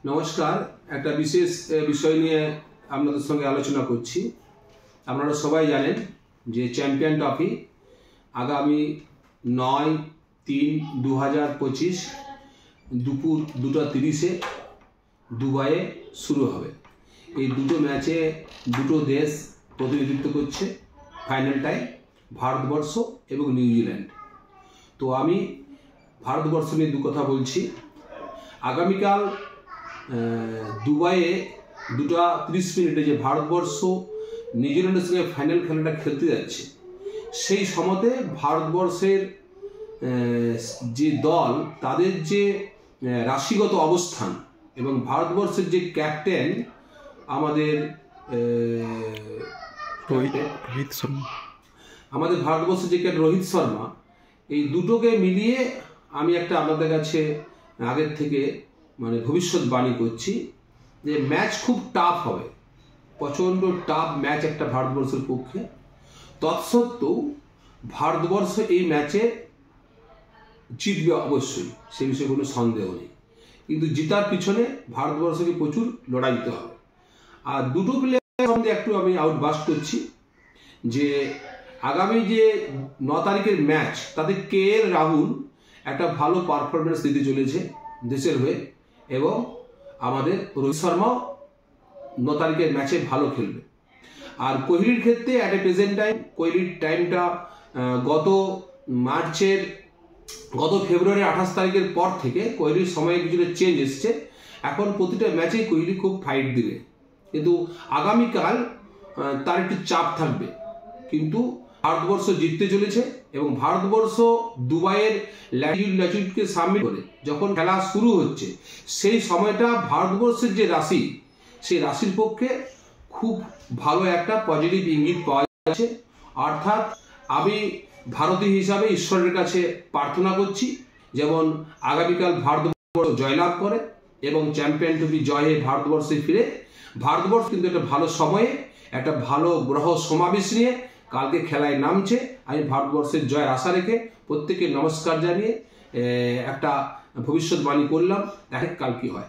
নমস্কার, একটা বিশেষ বিষয় নিয়ে আপনাদের সঙ্গে আলোচনা করছি। আপনারা সবাই জানেন যে চ্যাম্পিয়ন ট্রফি আগামী 9/3/2025 দুপুর 2:30-এ দুবাইয়ে শুরু হবে। এই দুটো ম্যাচে দুটো দেশ প্রতিনিধিত্ব করছে ফাইনালটায়, ভারতবর্ষ এবং নিউজিল্যান্ড। তো আমি ভারতবর্ষ নিয়ে দু কথা বলছি। আগামীকাল দুবাইয়ে 2:30 যে ভারতবর্ষ নিউজিল্যান্ডের সঙ্গে ফাইনাল খেলাটা খেলতে যাচ্ছে, সেই সময়তে ভারতবর্ষের যে দল, তাদের যে রাশিগত অবস্থান এবং ভারতবর্ষের যে ক্যাপ্টেন আমাদের ভারতবর্ষের যে ক্যাপ্টেন রোহিত শর্মা, এই দুটোকে মিলিয়ে আমি একটা আপনাদের কাছে আগের থেকে ভবিষ্যৎবাণী করছি যে ম্যাচ খুব টাফ হবে, প্রচণ্ড টাফ ম্যাচ একটা ভারতবর্ষের পক্ষে। তৎসত্ত্বেও ভারতবর্ষ এই ম্যাচে জিতবে অবশ্যই, সে বিষয়ে কোনো সন্দেহ নেই, কিন্তু জিতার পিছনে ভারতবর্ষকে প্রচুর লড়াই দিতে হবে। আর দুটো প্লেয়ারের মধ্যে একটু আমি আউটবাস্ট করছি যে আগামী যে 9 তারিখের ম্যাচ, তাতে KL রাহুল একটা ভালো পারফরমেন্স দিতে চলেছে দেশের হয়ে, এবং আমাদের রোহিত শর্মাও 9 তারিখের ম্যাচে ভালো খেলবে। আর কোহলির ক্ষেত্রে অ্যাট এ প্রেজেন্ট টাইম, কোহলির টাইমটা গত ফেব্রুয়ারি 28 তারিখের পর থেকে কোহলির সময়ে কিছুটা চেঞ্জ এসছে। এখন প্রতিটা ম্যাচেই কোহলি খুব ফাইট দিবে, কিন্তু আগামীকাল তার একটু চাপ থাকবে। কিন্তু ভারতবর্ষ জিততে চলেছে এবং ভারতবর্ষ দুবাইয়ের ল্যাটিটিউডকে সাবমিট করে যখন খেলা শুরু হচ্ছে, সেই সময়টা ভারতবর্ষের যে রাশি, সেই রাশির পক্ষে খুব ভালো একটা পজিটিভ ইঙ্গিত পাওয়া যাচ্ছে। অর্থাৎ আমি ভারতীয় হিসাবে ঈশ্বরের কাছে প্রার্থনা করছি যেমন আগামীকাল ভারতবর্ষ জয়লাভ করে এবং চ্যাম্পিয়ন ট্রফি জয়ে ভারতবর্ষে ফিরে। ভারতবর্ষ কিন্তু একটা ভালো সময়ে, একটা ভালো গ্রহ সমাবেশ নিয়ে কালকে খেলায় নামছে। আমি ভারতবর্ষের জয়ের আশা রেখে প্রত্যেককে নমস্কার জানিয়ে একটা ভবিষ্যৎবাণী করলাম। দেখে কাল কি হয়।